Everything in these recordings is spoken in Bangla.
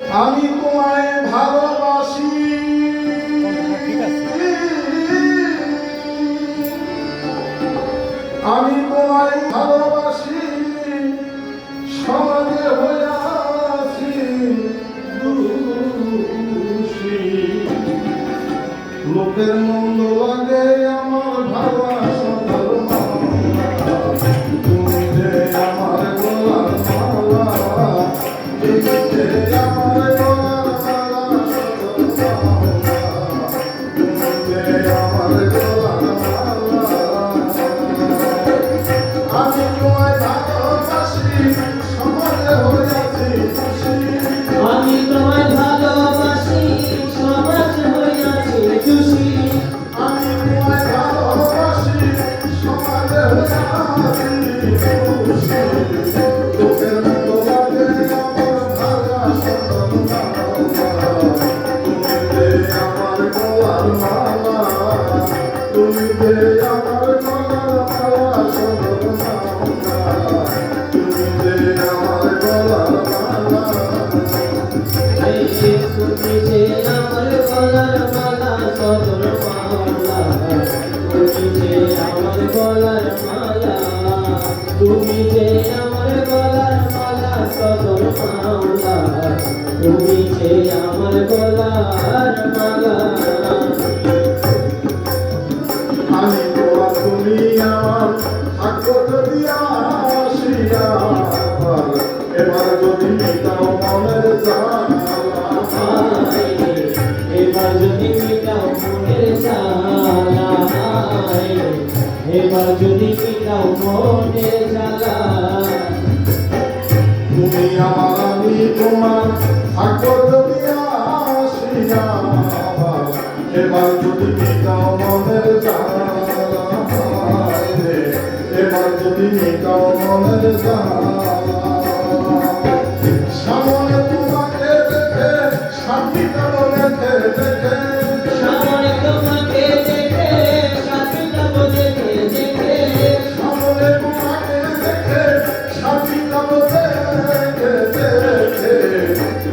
আমি তোমায় ভালোবাসি, আমি তোমায় ভালোবাসি, সমাজে হয়ে আছি দোষী। লোকের মন্দ লাগে আমার ভালোবাসা, তুমি যে আমার গলার মালা, তুমি যে আমার গলার মালা, তুমি যে আমার গলার মালা। আমি তোমায় ভালোবাসি, সমাজে হইয়াছি খুশি। আমি তোমায় ভালোবাসি, সমাজ হইয়াছি খুশি। আমি তোমায় ভালোবাসি, সমাজে হইয়াছি খুশি। লোকের মতো লাগে আমার ভালোবাসা, তুমি যে আমার গলার মালা, তুমি যে আমার গলার মালা, তুমি যে আমার গলার মালা। তুমি যে আমার গলার মালা, সদর মাওলা। তুমি যে আমার গলার মালা, তুমি যে আমার গলার মালা, সদর মাওলা। তুমি যে আমার গলার মালা। আমি তোমার, তুমি আমার, থাকো যদি আসিয়া, এবার যদি মিটাও মনের জ্বালা। এবার যদি মিটাও মনের জ্বালা, এবার যদি মিটাও মনের জ্বালা। তুমি আমার, আমি তোমার, থাকো যদি আসিয়া, এবার যদি মিটাও মনের জ্বালা, এবার যদি মিটাও মনের জ্বালা। সামনে তোমাকে দেখে, সাথী কালো দেখে দেখে, সামনে তোমাকে দেখে, সাথী কালো দেখে দেখে। সামনে তোমাকে দেখে, সাথী কালো দেখে দেখে।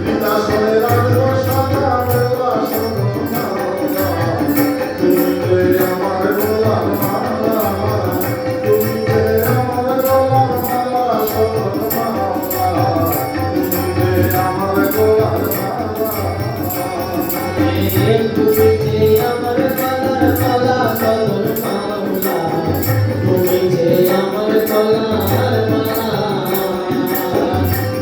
হৃদয় রাখবো সাদা বেলা সাদা, তুমি যে আমার গলার মালা, তুমি যে আমার গলার মালা, সাদা মালা, তুমি যে আমার গলার মালা। তুমি যে আমার গলার মালা, সদর মাওলা। তুমি যে আমার গলার মালা,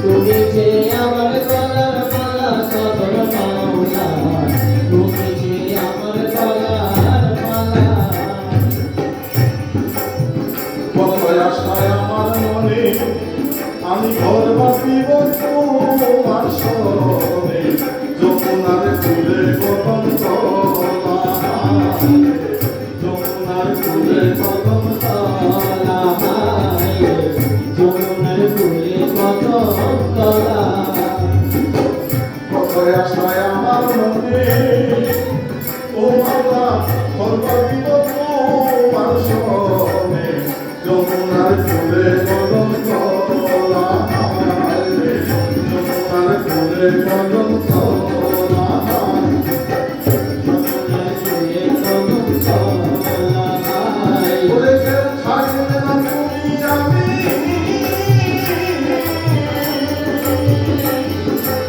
তুমি যে আমার গলার মালা, সদর মাওলা। তুমি যে আমার গলার মালা। কত আশায় আমার মনে, আমি ঘর বাঁধিব তোমার স্মরণে। যমুনার ফুলে কদম তলা, যমুনার ফুলে কদম তলা, যমুনার ফুলে কদম তলা। কত আশায় আমার মনে, ও মাওলা, ঘর বাঁধিব তোমার স্মরণে। যমুনার ফুলে কদম তলা, যমুনার ফুলে কদম তলা। যমুনার ফুলে কদম তলা। বলে কেউ থাকবে না তুমি আমি,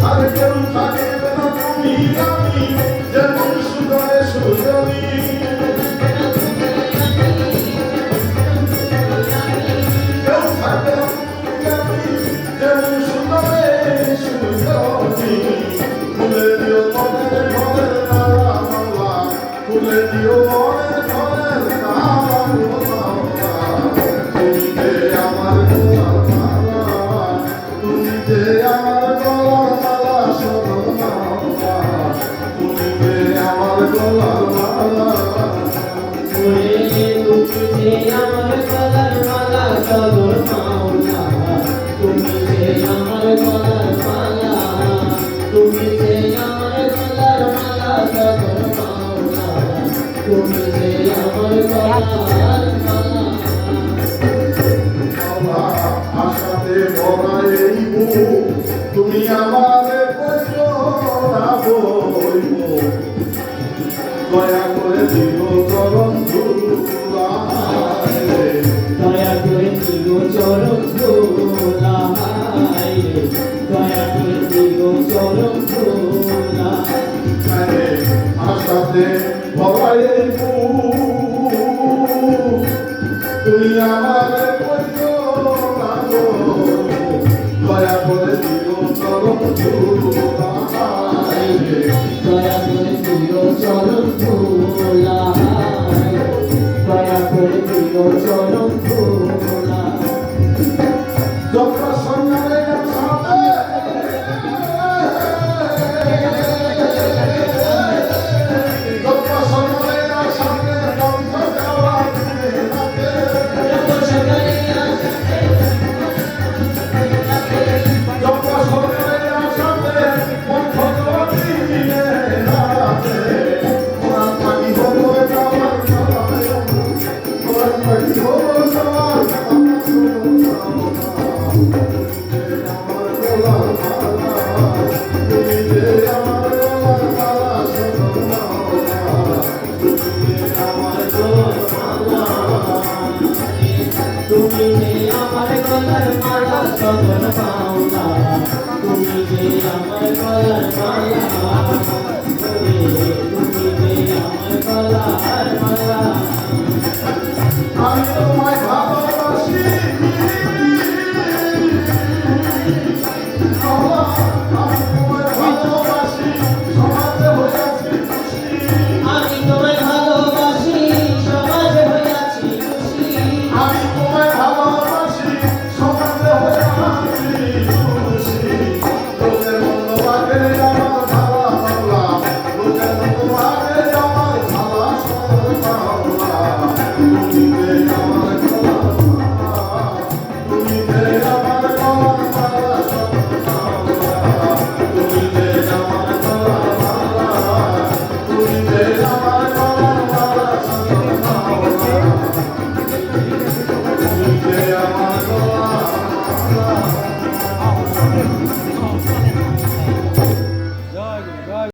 আর কেউ থাকবে না তুমি আমি, যেমন সুদরে সুজনী। কেউ থাকবে না তুমি আমি, যেমন সুদরে সুজনী। খুলে দিও মনের ঘরের তালা মালা, খুলে দিও মনের ঘরের তালা মালা। তুমি যে আমার গলার মালা, তুমি যে আমার গলার মালা, সদর মাওলা। তুমি যে আমার গলার মালা। তুমি যে আমার গলার মালা, সদর মাওলা। তুমি যে আমার গলার মালা, তুমি যে আমার গলার মালা, সদর মাওলা। তুমি যে আমার গলার মালা। আশাতে ভরা এই বুক, তুমি আমাদের চরণ ধুলা আরে আশাতে ভরাই তুই আমার কইতো না গো দয়া করে দিও চরণ ধুলা দয়া করে দিও চরণ ধুলা দয়া করে দিও চরণ ধুলা যত সন্ন্যারে সাথে যত সন্ন্যারে সাথে বন্ধ দেওয়া যত সন্ন্যারে সাথে বন্ধ দেওয়া দিনে রাতে কোরআন পানি হলো আমার কোরআন পানি হলো আমার তুমি যে আমার গলার মালা চন্দন পাওনা তুমি যে আমার গলার মালা